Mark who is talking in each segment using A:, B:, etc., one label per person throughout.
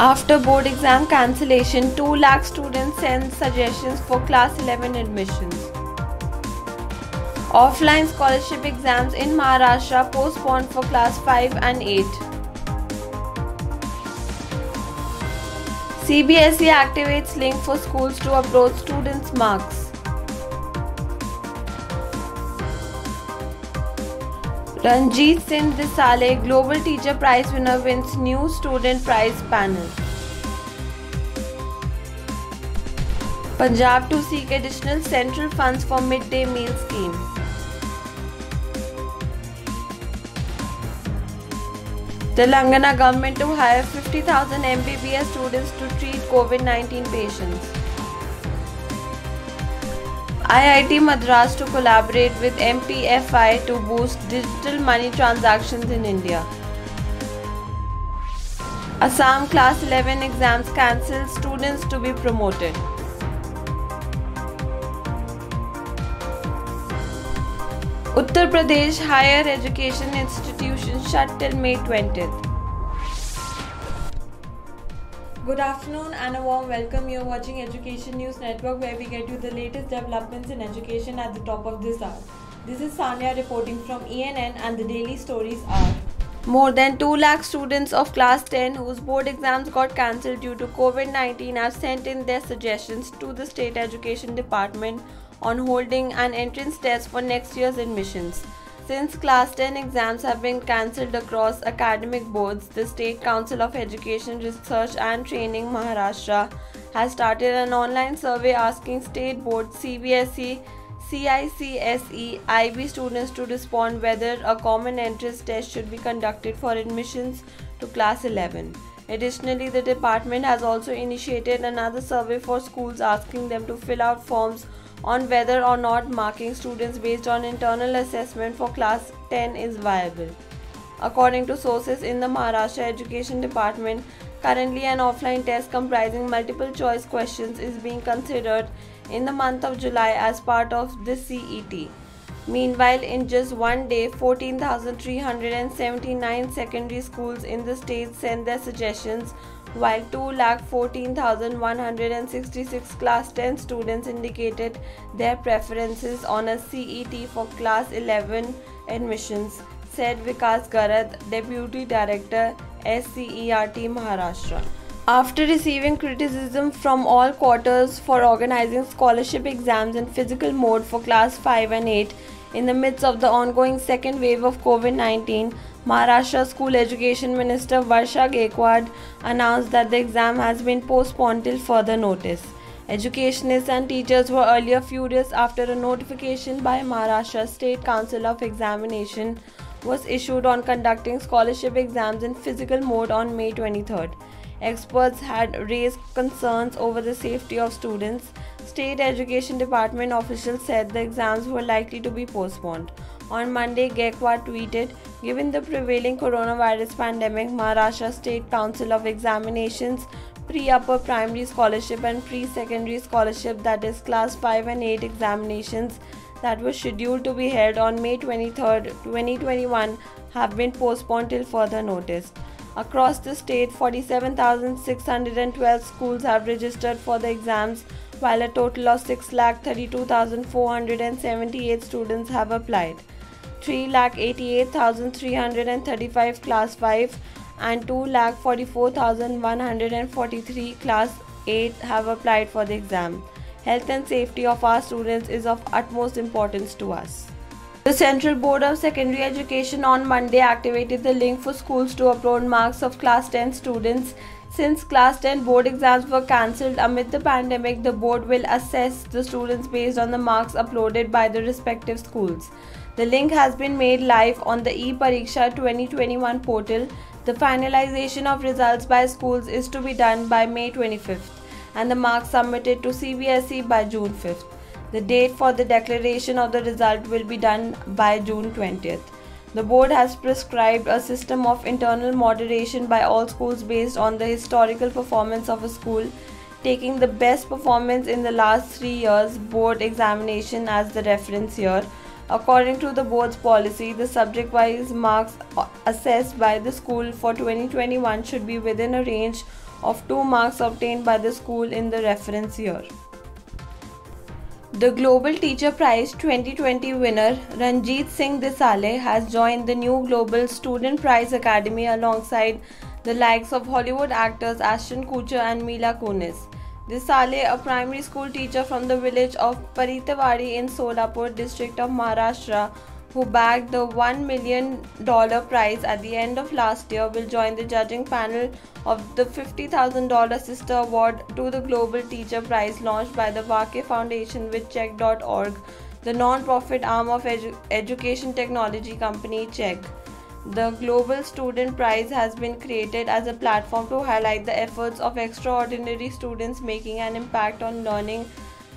A: After board exam cancellation, 2 lakh students send suggestions for class 11 admissions. Offline scholarship exams in Maharashtra postponed for class 5 and 8. CBSE activates link for schools to upload students' marks. Ranjit Singh Desale, Global Teacher Prize winner, wins new Student Prize panel. Punjab to seek additional central funds for midday meal scheme. Telangana government to hire 50,000 MBBS students to treat COVID-19 patients. IIT Madras to collaborate with MPFI to boost digital money transactions in India. Assam Class 11 exams cancelled, students to be promoted. Uttar Pradesh higher education institutions shut till May 20th. Good afternoon and a warm welcome. You're watching Education News Network, where we get you the latest developments in education at the top of this hour. This is Sanya reporting from ENN, and the daily stories are: more than 2 lakh students of class 10 whose board exams got cancelled due to COVID-19 have sent in their suggestions to the State Education Department on holding an entrance test for next year's admissions. Since class 10 exams have been cancelled across academic boards, the State Council of Education Research and Training Maharashtra has started an online survey asking state boards CBSE, CICSE, IB students to respond whether a common entrance test should be conducted for admissions to class 11. Additionally, the department has also initiated another survey for schools asking them to fill out forms on whether or not marking students based on internal assessment for class 10 is viable. According to sources in the Maharashtra Education Department, currently an offline test comprising multiple choice questions is being considered in the month of July as part of the CET. Meanwhile, in just one day, 14,379 secondary schools in the state sent their suggestions, while 2,14,166 class 10 students indicated their preferences on a CET for class 11 admissions, said Vikas Garad, Deputy Director, SCERT Maharashtra. After receiving criticism from all quarters for organizing scholarship exams in physical mode for class 5 and 8 in the midst of the ongoing second wave of COVID-19, Maharashtra School Education Minister Varsha Gaikwad announced that the exam has been postponed till further notice. Educationists and teachers were earlier furious after a notification by Maharashtra State Council of Examination was issued on conducting scholarship exams in physical mode on May 23rd. Experts had raised concerns over the safety of students. State Education Department officials said the exams were likely to be postponed. On Monday, Gaikwad tweeted, "Given the prevailing coronavirus pandemic, Maharashtra State Council of Examinations pre-upper primary scholarship and pre-secondary scholarship, that is class 5 and 8 examinations that were scheduled to be held on May 23rd, 2021 have been postponed till further notice." Across the state, 47,612 schools have registered for the exams, while a total of 6,32,478 students have applied. 3,88,335 class 5 and 2,44,143 class 8 have applied for the exam. Health and safety of our students is of utmost importance to us. The Central Board of Secondary Education on Monday activated the link for schools to upload marks of class 10 students. Since class 10 board exams were cancelled amid the pandemic, the board will assess the students based on the marks uploaded by the respective schools. The link has been made live on the ePariksha 2021 portal. The finalization of results by schools is to be done by May 25th and the marks submitted to CBSE by June 5th. The date for the declaration of the result will be done by June 20th. The board has prescribed a system of internal moderation by all schools based on the historical performance of a school, taking the best performance in the last 3 years' board examination as the reference year. According to the board's policy, the subject-wise marks assessed by the school for 2021 should be within a range of 2 marks obtained by the school in the reference year. The Global Teacher Prize 2020 winner Ranjit Singh Desale has joined the new Global Student Prize Academy alongside the likes of Hollywood actors Ashton Kutcher and Mila Kunis. Desale, a primary school teacher from the village of Paritewadi in Solapur district of Maharashtra, who bagged the $1 million prize at the end of last year, will join the judging panel of the $50,000 Sister Award to the Global Teacher Prize launched by the Vake Foundation with Check.org, the non-profit arm of education technology company Check. The Global Student Prize has been created as a platform to highlight the efforts of extraordinary students making an impact on learning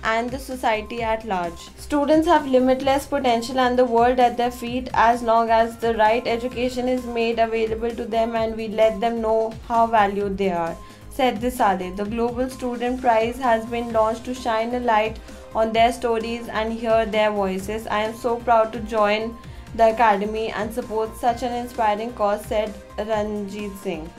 A: and the society at large. Students have limitless potential and the world at their feet as long as the right education is made available to them and we let them know how valued they are, said Desale. The Global Student Prize has been launched to shine a light on their stories and hear their voices. I am so proud to join the academy and support such an inspiring cause, said Ranjit Singh.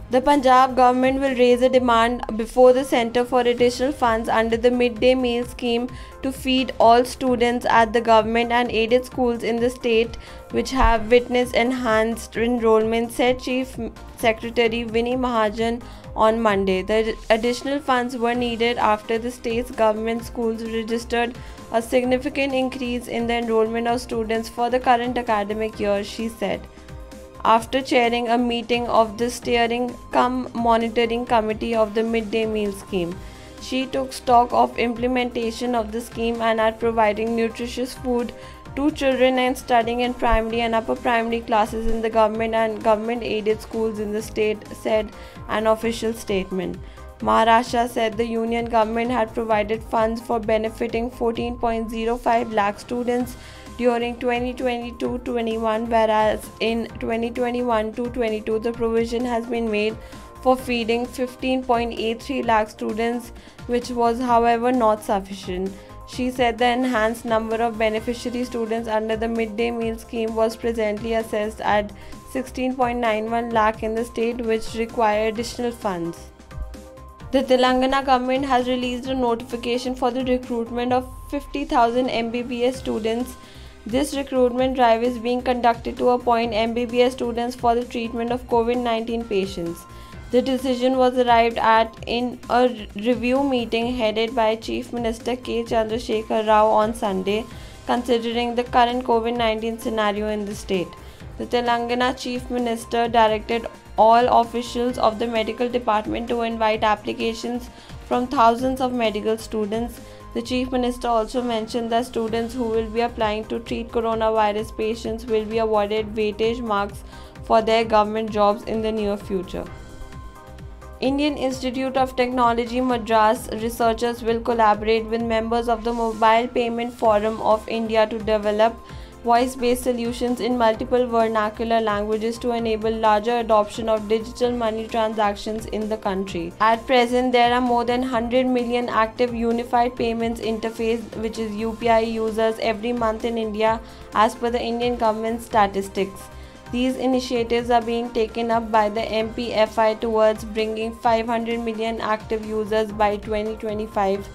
A: The Punjab government will raise a demand before the Centre for additional funds under the midday meal scheme to feed all students at the government and aided schools in the state which have witnessed enhanced enrollment, said Chief Secretary Vinny Mahajan on Monday. The additional funds were needed after the state's government schools registered a significant increase in the enrollment of students for the current academic year, she said. After chairing a meeting of the steering monitoring committee of the midday meal scheme, she took stock of implementation of the scheme and at providing nutritious food to children and studying in primary and upper primary classes in the government and government aided schools in the state, said an official statement. Maharashtra said the union government had provided funds for benefiting 14.05 lakh students during 2022-21, whereas in 2021-22 the provision has been made for feeding 15.83 lakh students, which was however not sufficient. She said the enhanced number of beneficiary students under the midday meal scheme was presently assessed at 16.91 lakh in the state, which require additional funds. The Telangana government has released a notification for the recruitment of 50,000 MBBS students. This recruitment drive is being conducted to appoint MBBS students for the treatment of COVID-19 patients. The decision was arrived at in a review meeting headed by Chief Minister K. Chandrasekhar Rao on Sunday, considering the current COVID-19 scenario in the state. The Telangana Chief Minister directed all officials of the medical department to invite applications from thousands of medical students. The Chief Minister also mentioned that students who will be applying to treat coronavirus patients will be awarded weightage marks for their government jobs in the near future. Indian Institute of Technology Madras researchers will collaborate with members of the Mobile Payment Forum of India to develop voice-based solutions in multiple vernacular languages to enable larger adoption of digital money transactions in the country. At present, there are more than 100 million active Unified Payments Interface, which is UPI, users every month in India as per the Indian government statistics. These initiatives are being taken up by the MPFI towards bringing 500 million active users by 2025.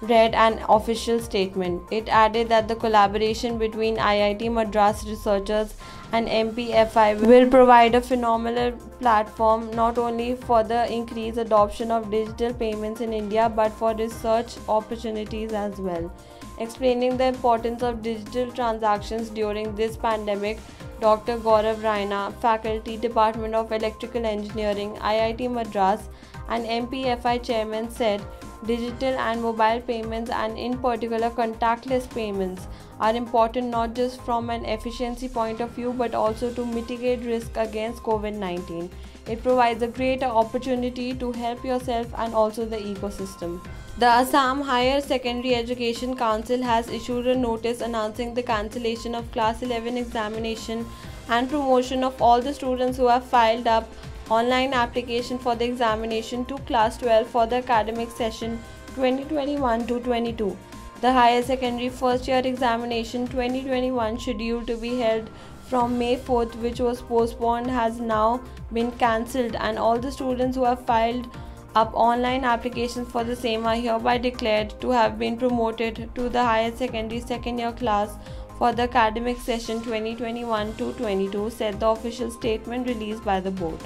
A: Read an official statement. It added that the collaboration between IIT Madras researchers and MPFI will provide a phenomenal platform not only for the increased adoption of digital payments in India but for research opportunities as well. Explaining the importance of digital transactions during this pandemic, Dr. Gaurav Raina, Faculty, Department of Electrical Engineering, IIT Madras, and MPFI Chairman said, digital and mobile payments, and in particular contactless payments, are important not just from an efficiency point of view but also to mitigate risk against COVID-19. It provides a greater opportunity to help yourself and also the ecosystem. The Assam Higher Secondary Education Council has issued a notice announcing the cancellation of Class 11 examination and promotion of all the students who have filed up online application for the examination to Class 12 for the academic session 2021-22. The Higher Secondary First Year Examination 2021 scheduled to be held from May 4th, which was postponed, has now been cancelled, and all the students who have filed up online applications for the same are hereby declared to have been promoted to the higher secondary second year class for the academic session 2021-22, said the official statement released by the board.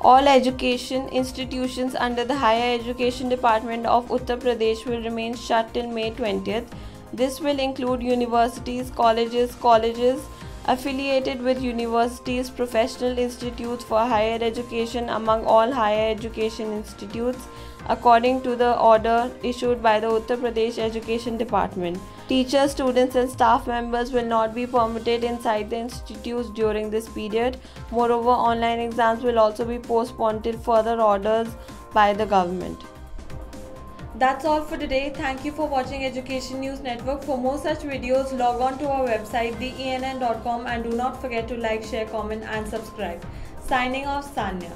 A: All education institutions under the Higher Education Department of Uttar Pradesh will remain shut till May 20th. This will include universities, colleges affiliated with universities, professional institutes for higher education among all higher education institutes, according to the order issued by the Uttar Pradesh Education Department. Teachers, students and staff members will not be permitted inside the institutes during this period. Moreover, online exams will also be postponed till further orders by the government. That's all for today. Thank you for watching Education News Network. For more such videos, log on to our website theENN.com and do not forget to like, share, comment and subscribe. Signing off, Sanya.